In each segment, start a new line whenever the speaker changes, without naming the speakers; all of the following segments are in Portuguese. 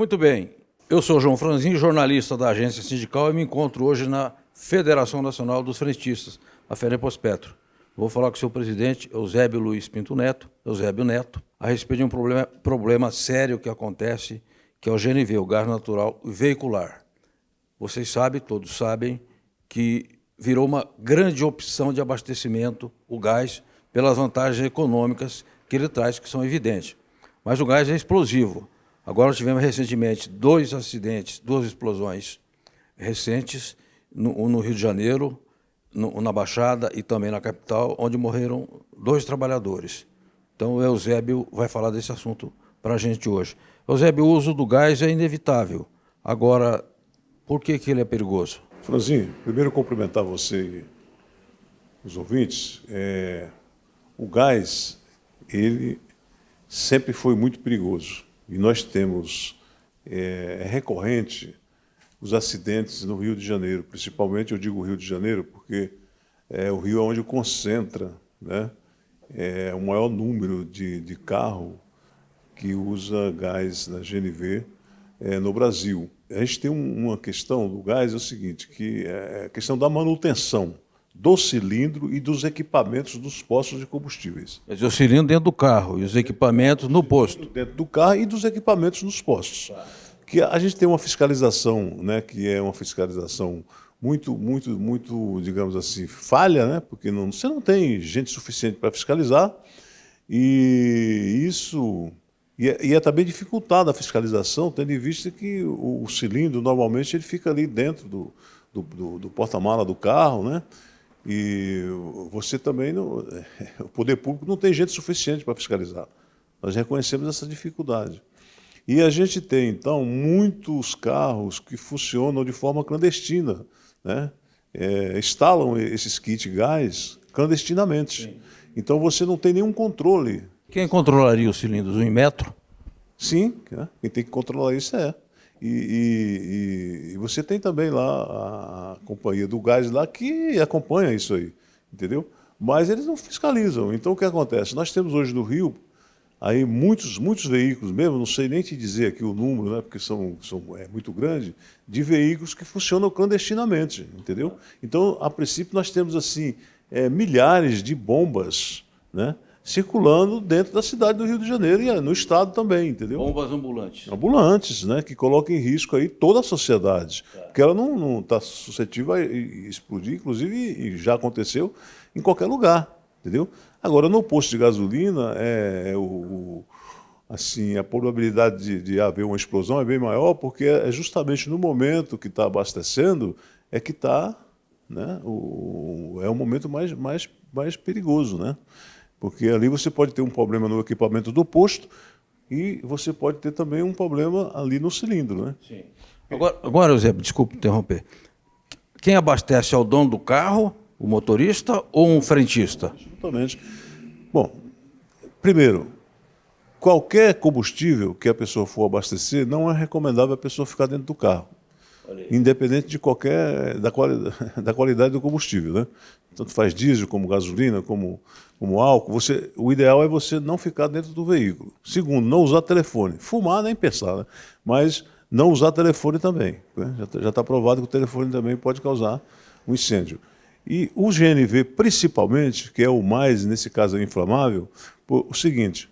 Muito bem. Eu sou João Franzin, jornalista da Agência Sindical, e me encontro hoje na Federação Nacional dos Frentistas, a FENEPOS-PETRO. Vou falar com o seu presidente, Eusébio Luiz Pinto Neto, Eusébio Neto, a respeito de um problema sério que acontece, que é o GNV, o gás natural veicular. Vocês sabem, todos sabem, que virou uma grande opção de abastecimento o gás pelas vantagens econômicas que ele traz, que são evidentes. Mas o gás é explosivo. Agora nós tivemos recentemente 2 acidentes, 2 explosões recentes no Rio de Janeiro, na Baixada e também na capital, onde morreram 2 trabalhadores. Então o Eusébio vai falar desse assunto para a gente hoje. Eusébio, o uso do gás é inevitável. Agora, por que ele é perigoso?
Franzinho, primeiro cumprimentar você e os ouvintes. O gás, ele sempre foi muito perigoso. E nós temos, recorrente, os acidentes no Rio de Janeiro. Principalmente, eu digo Rio de Janeiro, porque o Rio é onde concentra, né, o maior número de carro que usa gás na GNV no Brasil. A gente tem uma questão do gás, é o seguinte, que é a questão da manutenção do cilindro e dos equipamentos dos postos de combustíveis.
Quer dizer, o cilindro dentro do carro e os equipamentos no posto.
Dentro do carro e dos equipamentos nos postos. Que a gente tem uma fiscalização, né, que é uma fiscalização muito, digamos assim, falha, né, porque você não tem gente suficiente para fiscalizar, e isso... E é também dificultada a fiscalização, tendo em vista que o cilindro, normalmente, ele fica ali dentro do porta-mala do carro, né? E você também, o poder público não tem gente suficiente para fiscalizar. Nós reconhecemos essa dificuldade. E a gente tem, então, muitos carros que funcionam de forma clandestina, né? Instalam esses kits gás clandestinamente. Sim. Então, você não tem nenhum controle.
Quem controlaria os cilindros? O Inmetro?
Sim, quem tem que controlar isso é. E você tem também lá a companhia do gás lá que acompanha isso aí, entendeu? Mas eles não fiscalizam. Então o que acontece? Nós temos hoje no Rio aí muitos veículos mesmo, não sei nem te dizer aqui o número, né, porque é muito grande, de veículos que funcionam clandestinamente, entendeu? Então, a princípio, nós temos assim milhares de bombas, né, circulando dentro da cidade do Rio de Janeiro e no estado também, entendeu?
Bombas ambulantes.
Ambulantes, né, que colocam em risco aí toda a sociedade, porque ela não está suscetível a explodir, inclusive, e já aconteceu, em qualquer lugar, entendeu? Agora, no posto de gasolina, assim, a probabilidade de haver uma explosão é bem maior, porque é justamente no momento que está abastecendo que está, né, é o momento mais perigoso, né? Porque ali você pode ter um problema no equipamento do posto e você pode ter também um problema ali no cilindro, né?
Sim. Agora, Eusébio, desculpe interromper. Quem abastece é o dono do carro, o motorista ou um frentista?
Absolutamente. Bom, primeiro, qualquer combustível que a pessoa for abastecer, não é recomendável a pessoa ficar dentro do carro, independente de da qualidade do combustível, né? Tanto faz diesel, como gasolina, como álcool. O ideal é você não ficar dentro do veículo. Segundo, não usar telefone. Fumar, nem pensar, né? Mas não usar telefone também, né? Já está provado que o telefone também pode causar um incêndio. E o GNV, principalmente, que é o mais, nesse caso, inflamável, o seguinte,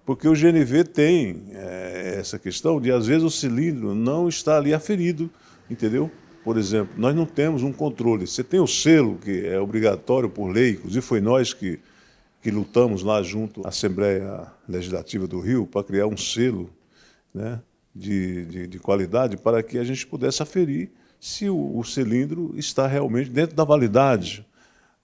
porque o GNV tem essa questão de, às vezes, o cilindro não está ali aferido, entendeu? Por exemplo, nós não temos um controle. Você tem o selo, que é obrigatório por lei, inclusive foi nós que lutamos lá junto à Assembleia Legislativa do Rio para criar um selo, né, de qualidade para que a gente pudesse aferir se o cilindro está realmente dentro da validade.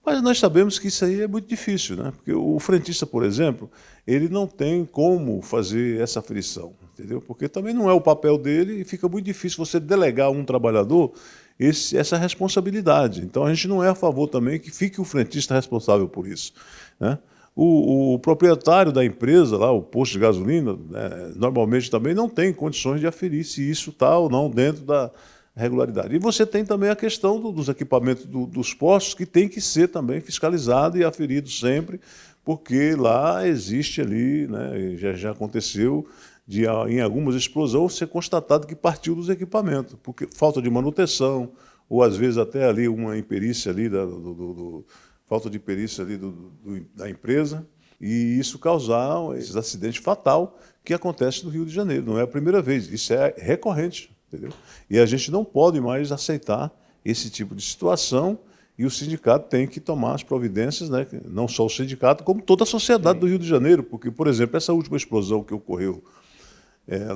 Mas nós sabemos que isso aí é muito difícil, né? Porque o frentista, por exemplo, ele não tem como fazer essa aferição, entendeu? Porque também não é o papel dele e fica muito difícil você delegar a um trabalhador essa responsabilidade. Então, a gente não é a favor também que fique o frentista responsável por isso, né? O proprietário da empresa, lá, o posto de gasolina, né, normalmente também não tem condições de aferir se isso está ou não dentro da regularidade. E você tem também a questão dos equipamentos dos postos, que tem que ser também fiscalizado e aferido sempre, porque lá existe ali, né, já aconteceu, em algumas explosões, ser constatado que partiu dos equipamentos, porque falta de manutenção, ou às vezes até ali uma imperícia ali, falta de perícia ali da empresa, e isso causar esses acidentes fatais que acontecem no Rio de Janeiro. Não é a primeira vez, isso é recorrente, entendeu? E a gente não pode mais aceitar esse tipo de situação, e o sindicato tem que tomar as providências, né? Não só o sindicato, como toda a sociedade do Rio de Janeiro, porque, por exemplo, essa última explosão que ocorreu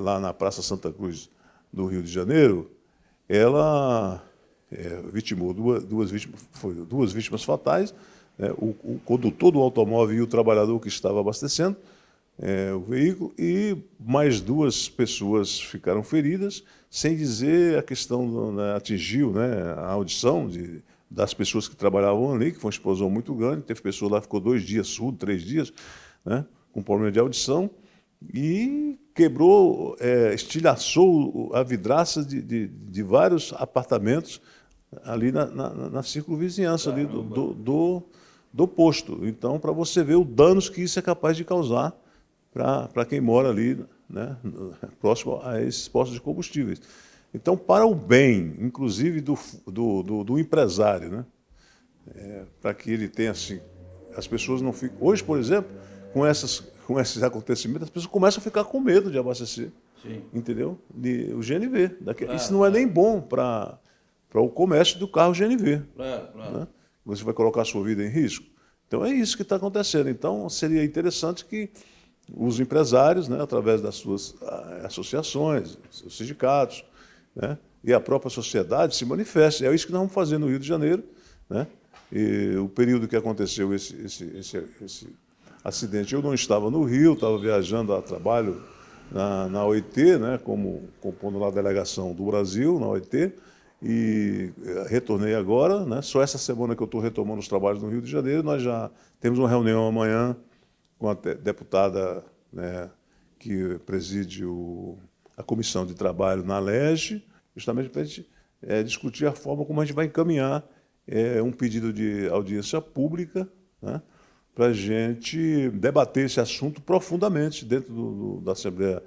lá na Praça Santa Cruz do Rio de Janeiro, ela vitimou duas vítimas fatais, né? O condutor do automóvel e o trabalhador que estava abastecendo o veículo, e mais 2 pessoas ficaram feridas, sem dizer a questão, né, atingiu, né, a audição das pessoas que trabalhavam ali, que foi uma explosão muito grande, teve pessoa lá que ficou 2 dias surdo, 3 dias, né, com problema de audição, e quebrou, estilhaçou a vidraça de vários apartamentos ali na circunvizinhança ali do posto. Então, para você ver o danos que isso é capaz de causar para quem mora ali, né, próximo a esses postos de combustíveis. Então, para o bem, inclusive do empresário, né, para que ele tenha assim, as pessoas não fiquem. Hoje, por exemplo, com esses acontecimentos, as pessoas começam a ficar com medo de abastecer. Sim. Entendeu? O GNV. Isso não é nem bom para o comércio do carro GNV. Né? Você vai colocar a sua vida em risco. Então, é isso que está acontecendo. Então, seria interessante que os empresários, né, através das suas associações, seus sindicatos, né, e a própria sociedade se manifestem. É isso que nós vamos fazer no Rio de Janeiro. Né? E o período que aconteceu esse acidente, eu não estava no Rio, estava viajando a trabalho na OIT, né, compondo lá a delegação do Brasil, na OIT, e retornei agora. Né? Só essa semana que eu estou retomando os trabalhos no Rio de Janeiro. Nós já temos uma reunião amanhã com a deputada, né, que preside a comissão de trabalho na LERJ, justamente para a gente discutir a forma como a gente vai encaminhar um pedido de audiência pública, né, para a gente debater esse assunto profundamente dentro da Assembleia,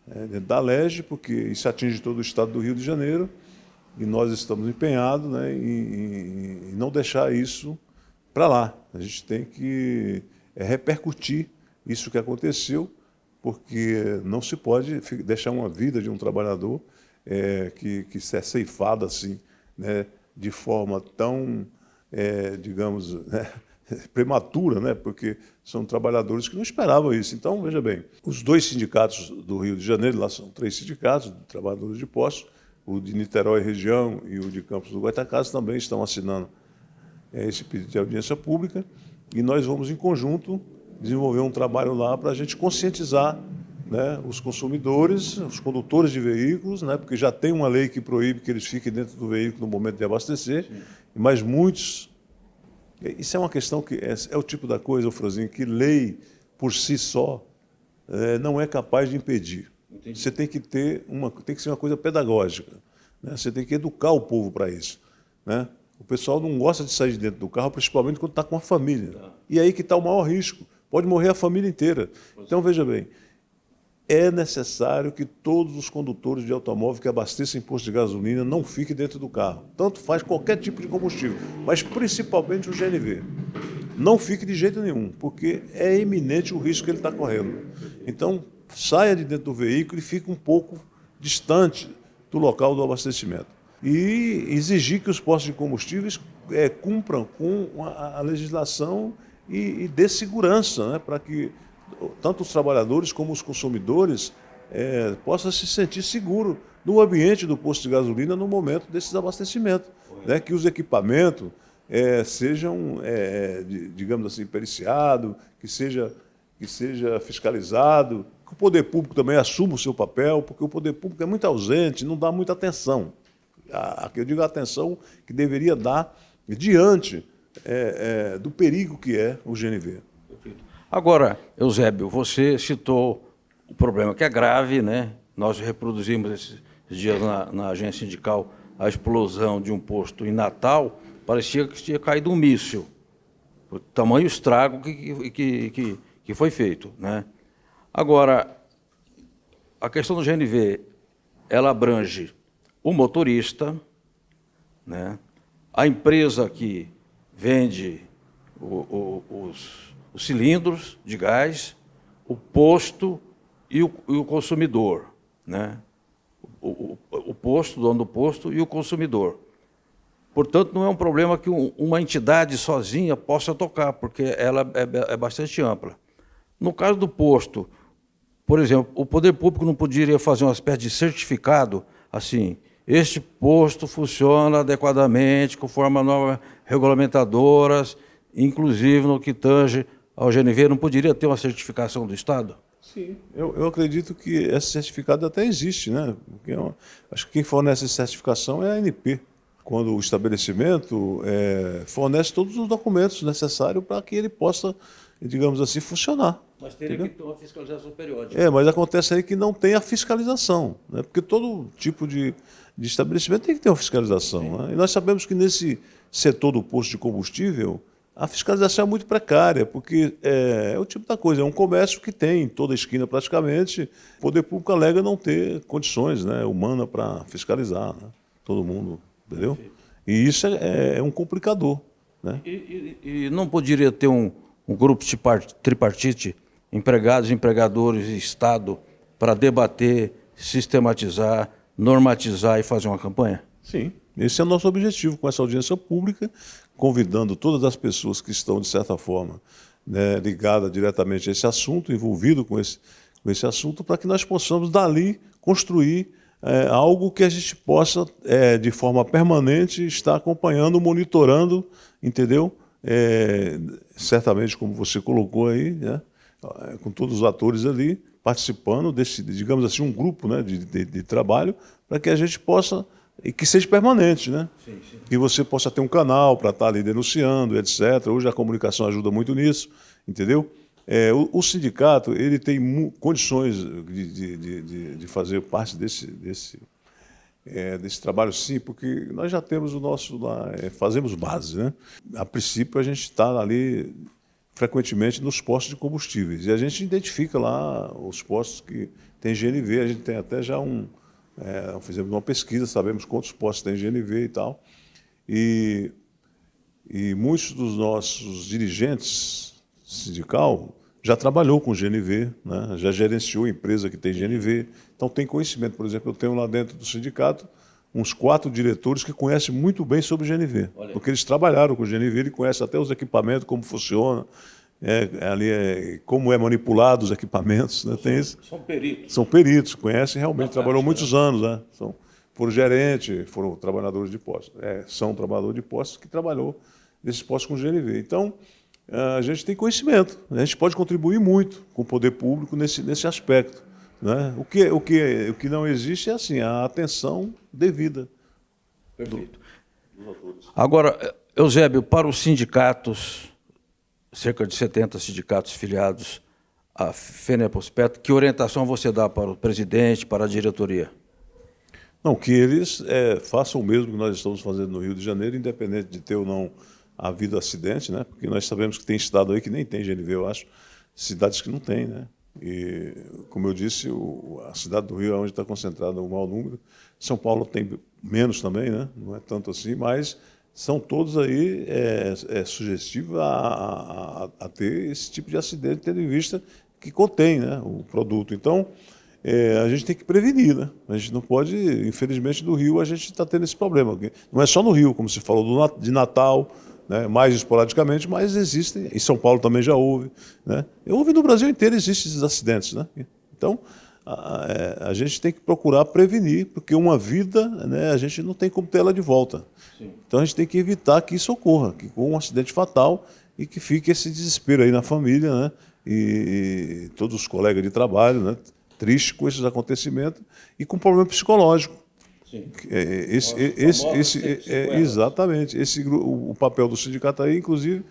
dentro da LERJ, porque isso atinge todo o estado do Rio de Janeiro, e nós estamos empenhados, né, em não deixar isso para lá. A gente tem que repercutir isso que aconteceu, porque não se pode deixar uma vida de um trabalhador que é ceifada assim, né, de forma tão, digamos, né, prematura, né, porque são trabalhadores que não esperavam isso. Então, veja bem, os 2 sindicatos do Rio de Janeiro, lá são 3 sindicatos de trabalhadores de postos, o de Niterói região e o de Campos do Goytacazes também estão assinando esse pedido de audiência pública, e nós vamos, em conjunto, desenvolver um trabalho lá para a gente conscientizar, né, os consumidores, os condutores de veículos, né, porque já tem uma lei que proíbe que eles fiquem dentro do veículo no momento de abastecer. Sim. Mas muitos... Isso é uma questão que é o tipo da coisa, Franzinho, que lei por si só não é capaz de impedir. Entendi. Você tem que tem que ser uma coisa pedagógica, né? Você tem que educar o povo para isso, né? O pessoal não gosta de sair de dentro do carro, principalmente quando está com a família. E aí que está o maior risco. Pode morrer a família inteira. Então, veja bem, é necessário que todos os condutores de automóvel que abastecem posto de gasolina não fiquem dentro do carro. Tanto faz qualquer tipo de combustível, mas principalmente o GNV. Não fique de jeito nenhum, porque é iminente o risco que ele está correndo. Então, saia de dentro do veículo e fique um pouco distante do local do abastecimento. E exigir que os postos de combustíveis cumpram com a legislação e dê segurança, né, para que tanto os trabalhadores como os consumidores possam se sentir seguros no ambiente do posto de gasolina no momento desses abastecimentos. Né, que os equipamentos sejam, digamos assim, periciados, que seja fiscalizado, que o poder público também assuma o seu papel, porque o poder público é muito ausente, não dá muita atenção. Eu digo a atenção que deveria dar diante do perigo que é o GNV.
Agora, Eusébio, você citou o problema que é grave, né? Nós reproduzimos esses dias na agência sindical a explosão de um posto em Natal, parecia que tinha caído um míssil, o tamanho estrago que foi feito, né? Agora, a questão do GNV, ela abrange o motorista, né, a empresa que vende os cilindros de gás, o posto e o consumidor, né? O posto, o dono do posto e o consumidor. Portanto, não é um problema que uma entidade sozinha possa tocar, porque ela é bastante ampla. No caso do posto, por exemplo, o poder público não poderia fazer uma espécie de certificado, assim, este posto funciona adequadamente, conforme as normas regulamentadoras, inclusive no que tange ao GNV, não poderia ter uma certificação do Estado?
Sim. Eu acredito que esse certificado até existe, né? Porque acho que quem fornece essa certificação é a ANP. Quando o estabelecimento fornece todos os documentos necessários para que ele possa, digamos assim, funcionar.
Mas teria que ter uma fiscalização periódica.
Mas acontece aí que não tem a fiscalização, né? Porque todo tipo de estabelecimento tem que ter uma fiscalização. Né? E nós sabemos que nesse setor do posto de combustível, a fiscalização é muito precária, porque é o tipo da coisa, é um comércio que tem em toda a esquina praticamente, o poder público alega não ter condições, né, humanas para fiscalizar, né, todo mundo, entendeu? E isso é um complicador. Né?
E não poderia ter um grupo tripartite, empregados, empregadores e Estado, para debater, sistematizar, normatizar e fazer uma campanha?
Sim, esse é o nosso objetivo com essa audiência pública, convidando todas as pessoas que estão, de certa forma, né, ligadas diretamente a esse assunto, envolvidas com esse assunto, para que nós possamos, dali, construir algo que a gente possa, de forma permanente, estar acompanhando, monitorando, entendeu? Certamente, como você colocou aí, né, com todos os atores ali, participando desse, digamos assim, um grupo, né, de trabalho, para que a gente possa, e que seja permanente, né? Sim. Que você possa ter um canal para estar ali denunciando, etc. Hoje a comunicação ajuda muito nisso, entendeu? O sindicato ele tem condições de fazer parte desse trabalho, sim, porque nós já temos o nosso lá, fazemos base, né? A princípio a gente está ali frequentemente nos postos de combustíveis e a gente identifica lá os postos que tem GNV, a gente tem até já fizemos uma pesquisa, sabemos quantos postos tem GNV e tal, e muitos dos nossos dirigentes sindical já trabalhou com GNV, né? Já gerenciou empresa que tem GNV, então tem conhecimento. Por exemplo, eu tenho lá dentro do sindicato uns 4 diretores que conhecem muito bem sobre GNV, porque eles trabalharam com GNV, ele conhece até os equipamentos, como funciona, como é manipulado os equipamentos. Né?
São peritos.
São peritos, conhecem realmente, trabalhou muitos anos. Né? Foram gerentes, foram trabalhadores de postos. São trabalhadores de postos que trabalhou nesses postos com GNV. Então, a gente tem conhecimento, a gente pode contribuir muito com o poder público nesse aspecto. Né? O que não existe é assim, a atenção devida.
Perfeito. Dos autores. Agora, Eusébio, para os sindicatos, cerca de 70 sindicatos filiados à FENEPOS-PETRO, que orientação você dá para o presidente, para a diretoria?
Não, que eles façam o mesmo que nós estamos fazendo no Rio de Janeiro, independente de ter ou não havido acidente, né? Porque nós sabemos que tem estado aí que nem tem GNV, eu acho, cidades que não tem, né? E, como eu disse, a cidade do Rio é onde está concentrado o maior número. São Paulo tem menos também, né? Não é tanto assim, mas são todos aí sugestivos a ter esse tipo de acidente, tendo em vista que contém, né, o produto. Então, a gente tem que prevenir, né? A gente não pode, infelizmente, no Rio a gente está tendo esse problema. Não é só no Rio, como se falou, de Natal, né, mais esporadicamente, mas existem, em São Paulo também já houve. Né? Houve no Brasil inteiro, existem esses acidentes. Né? Então, a gente tem que procurar prevenir, porque uma vida, né, a gente não tem como ter ela de volta. Sim. Então, a gente tem que evitar que isso ocorra, que com um acidente fatal e que fique esse desespero aí na família, né, e todos os colegas de trabalho, né, tristes com esses acontecimentos e com problema psicológico.
Sim.
Exatamente. O papel do sindicato aí, inclusive,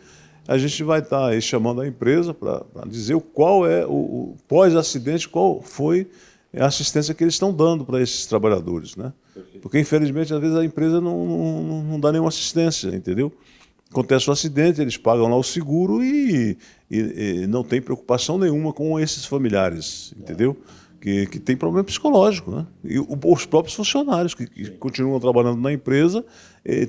a gente vai estar aí chamando a empresa para dizer qual é o pós-acidente, qual foi a assistência que eles estão dando para esses trabalhadores. Né? Porque, infelizmente, às vezes a empresa não dá nenhuma assistência, entendeu? Acontece um acidente, eles pagam lá o seguro e não tem preocupação nenhuma com esses familiares, entendeu? que tem problema psicológico, né? E os próprios funcionários que continuam trabalhando na empresa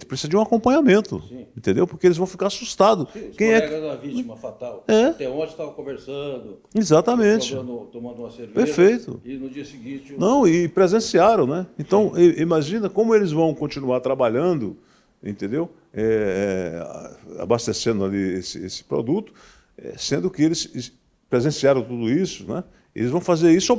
precisam de um acompanhamento, entendeu? Porque eles vão ficar assustados.
Os
Quem é
colegas da vítima fatal.
É.
Até ontem estava conversando,
Exatamente.
tomando uma cerveja.
Perfeito.
E no dia seguinte...
Não, e presenciaram, né? Então, imagina como eles vão continuar trabalhando, entendeu? Abastecendo ali esse produto, sendo que eles presenciaram tudo isso, né? Eles vão fazer isso,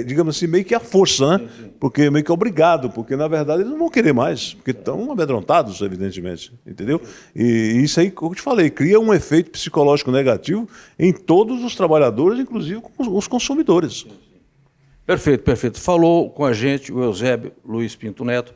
digamos assim, meio que à força, né?
Sim.
Porque meio que obrigado, porque na verdade eles não vão querer mais, porque estão amedrontados, evidentemente, entendeu? E isso aí, como eu te falei, cria um efeito psicológico negativo em todos os trabalhadores, inclusive com os consumidores.
Perfeito, perfeito. Falou com a gente o Eusébio Luiz Pinto Neto,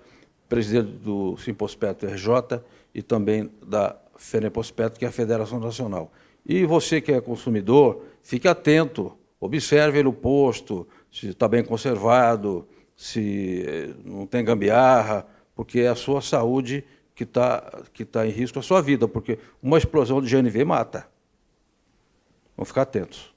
presidente do Simpospetro RJ e também da Fenepospetro, que é a Federação Nacional. E você que é consumidor, fique atento, observe o posto, se está bem conservado, se não tem gambiarra, porque é a sua saúde que tá em risco, a sua vida, porque uma explosão de GNV mata. Vamos ficar atentos.